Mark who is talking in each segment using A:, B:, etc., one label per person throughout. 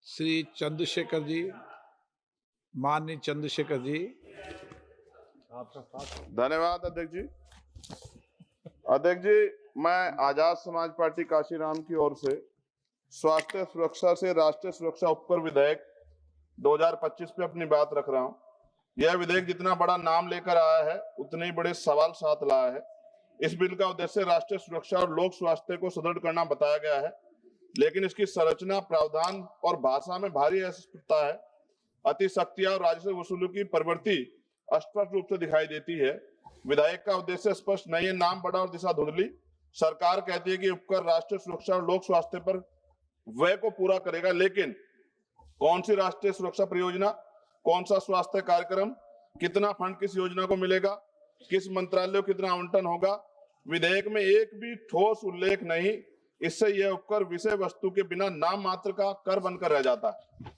A: श्री चंद्रशेखर जी, माननीय चंद्रशेखर जी।
B: धन्यवाद अध्यक्ष जी। अध्यक्ष जी, मैं आजाद समाज पार्टी काशीराम की ओर से स्वास्थ्य सुरक्षा से राष्ट्रीय सुरक्षा उपकर विधेयक 2025 पे अपनी बात रख रहा हूं। यह विधेयक जितना बड़ा नाम लेकर आया है उतने ही बड़े सवाल साथ लाया है। इस बिल का उद्देश्य राष्ट्रीय सुरक्षा और लोक स्वास्थ्य को सुदृढ़ करना बताया गया है, लेकिन इसकी संरचना, प्रावधान और भाषा में भारी अस्पष्टता है। अतिशक्तियां और राजस्व वसूली की प्रवृत्ति स्पष्ट रूप से दिखाई देती है। विधेयक का उद्देश्य स्पष्ट नहीं है, नाम बड़ा और दिशा धुंधली। सरकार कहती है कि उपकर राष्ट्रीय सुरक्षा और लोक स्वास्थ्य पर व्यय को पूरा करेगा, लेकिन कौन सी राष्ट्रीय सुरक्षा परियोजना, कौन सा स्वास्थ्य कार्यक्रम, कितना फंड किस योजना को मिलेगा, किस मंत्रालय को कितना आवंटन होगा, विधेयक में एक भी ठोस उल्लेख नहीं। इससे यह उपकर विषय वस्तु के बिना नाम मात्र का कर बनकर रह जाता है।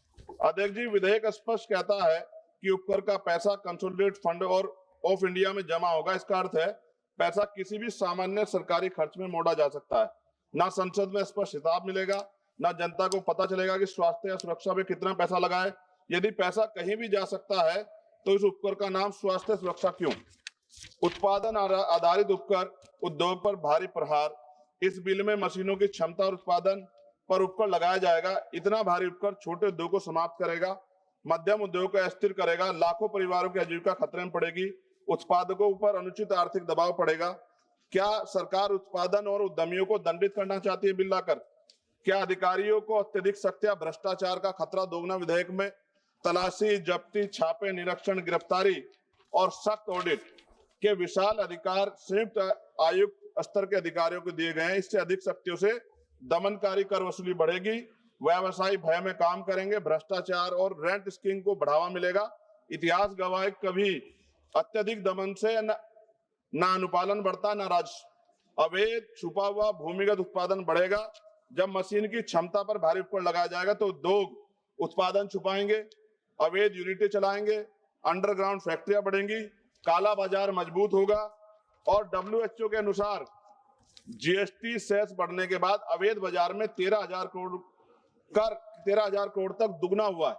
B: अध्यक्ष जी, विधेयक स्पष्ट कहता है कि उपकर का पैसा कंसोलिडेटेड फंड और ऑफ इंडिया में जमा होगा। इसका अर्थ है पैसा किसी भी सामान्य सरकारी खर्च में मोड़ा जा सकता है। ना संसद में स्पष्ट हिसाब मिलेगा, ना जनता को पता चलेगा कि स्वास्थ्य या सुरक्षा में कितना पैसा लगा है। यदि पैसा कहीं भी जा सकता है तो इस उपकर का नाम स्वास्थ्य सुरक्षा क्यों? उत्पादन आधारित उपकर, उद्योग पर भारी प्रहार। इस बिल में मशीनों की क्षमता और उत्पादन पर उपकर लगाया जाएगा। इतना भारी उपकर छोटे उद्योग को समाप्त करेगा, मध्यम उद्योग को अस्थिर करेगा, लाखों परिवारों की आजीविका खतरे में पड़ेगी, उत्पादकों पर अनुचित आर्थिक दबाव पड़ेगा। क्या सरकार उत्पादन और उद्यमियों को दंडित करना चाहती है बिल लाकर? क्या अधिकारियों को अत्यधिक सख्त या भ्रष्टाचार का खतरा दोगुना? विधेयक में तलाशी, जब्ती, छापे, निरीक्षण, गिरफ्तारी और सख्त ऑडिट के विशाल अधिकार संयुक्त आयुक्त स्तर के अधिकारियों को दिए गए हैं। इससे अधिक शक्तियों से दमनकारी कर वसूली बढ़ेगी, व्यवसायी भय में काम करेंगे, भ्रष्टाचार और रेंट स्कीम को बढ़ावा मिलेगा। इतिहास गवाह है, कभी अत्यधिक दमन से ना अनुपालन बढ़ता, ना राजस्व। अवैध छुपा हुआ भूमिगत उत्पादन बढ़ेगा। जब मशीन की क्षमता पर भारी उपकर लगाया जाएगा तो उद्योग उत्पादन छुपाएंगे, अवैध यूनिटें चलाएंगे, अंडरग्राउंड फैक्ट्रियां बढ़ेंगी, काला बाजार मजबूत होगा। और WHO के अनुसार GST सेस बढ़ने के बाद अवैध बाजार में 13,000 करोड़ तक दुगना हुआ है।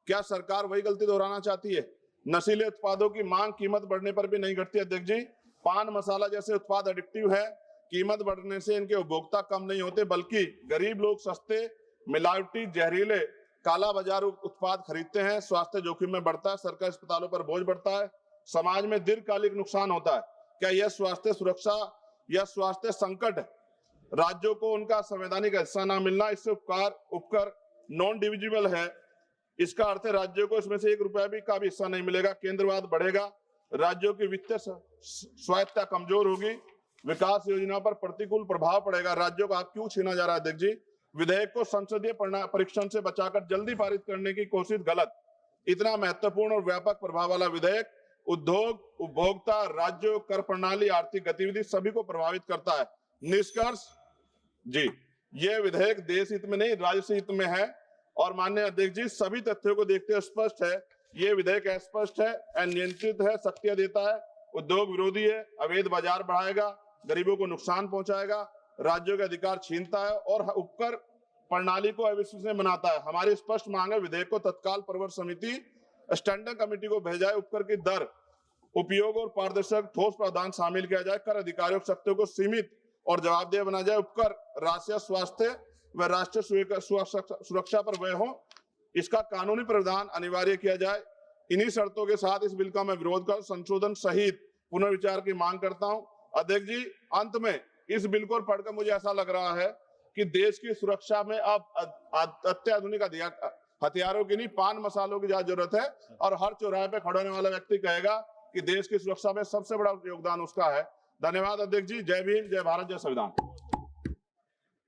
B: क्या सरकार वही गलती दोहराना चाहती है? नशीले उत्पादों की मांग कीमत बढ़ने पर भी नहीं घटती। अध्यक्ष जी, पान मसाला जैसे उत्पाद एडिक्टिव है। कीमत बढ़ने से इनके उपभोक्ता कम नहीं होते, बल्कि गरीब लोग सस्ते, मिलावटी, जहरीले, काला बाजार उत्पाद खरीदते हैं। स्वास्थ्य जोखिम में बढ़ता है, सरकारी अस्पतालों पर बोझ बढ़ता है, समाज में दीर्घकालिक नुकसान होता है। क्या यह स्वास्थ्य सुरक्षा या स्वास्थ्य संकट है? राज्यों को उनका संवैधानिक हिस्सा न मिलना, इससे उपकर नॉन डिविजिबल है। इसका अर्थ है राज्यों को इसमें से ₹1 का भी हिस्सा नहीं मिलेगा। केंद्रवाद बढ़ेगा, राज्यों की वित्तीय स्वायत्तता कमजोर होगी, विकास योजना पर प्रतिकूल प्रभाव पड़ेगा। राज्यों का हक क्यों छीना जा रहा है? अध्यक्ष जी, विधेयक को संसदीय परीक्षण से बचाकर जल्दी पारित करने की कोशिश गलत। इतना महत्वपूर्ण और व्यापक प्रभाव वाला विधेयक उद्योग, उपभोक्ता, राज्यों, कर प्रणाली, आर्थिक गतिविधि सभी को प्रभावित करता है। निष्कर्ष जी, यह विधेयक देश हित में नहीं, राज्य हित में है। और माननीय अध्यक्ष जी, सभी तथ्यों को देखते हुए स्पष्ट है, ये विधेयक अस्पष्ट है, अनियंत्रित है, शक्तियां देता है, उद्योग विरोधी है, अवैध बाजार बढ़ाएगा, गरीबों को नुकसान पहुंचाएगा, राज्यों के अधिकार छीनता है और उपकर प्रणाली को अविश्वसनीय बनाता है। हमारी स्पष्ट मांग है, विधेयक को तत्काल प्रवर समिति स्टैंडिंग कमेटी को भेजा जाए, उपकर की दर, उपयोग और पारदर्शक ठोस प्रावधान शामिल किया जाए, कर अधिकारियों की शक्तियों को सीमित और जवाबदेह बनाया जाए, उपकर राष्ट्रीय स्वास्थ्य व राष्ट्रीय सुरक्षा पर व्यय हो, इसका कानूनी प्रावधान अनिवार्य किया जाए। इन्हीं शर्तों के साथ इस बिल का मैं विरोध कर संशोधन सहित पुनर्विचार की मांग करता हूं। अध्यक्ष जी, अंत में इस बिल को पढ़कर मुझे ऐसा लग रहा है कि देश की सुरक्षा में अब अत्याधुनिक हथियारों की नहीं, पान मसालों की ज्यादा जरूरत है। और हर चौराहे पे खड़े होने वाला व्यक्ति कहेगा कि देश की सुरक्षा में सबसे बड़ा योगदान उसका है। धन्यवाद अध्यक्ष जी। जय भीम, जय भारत, जय संविधान।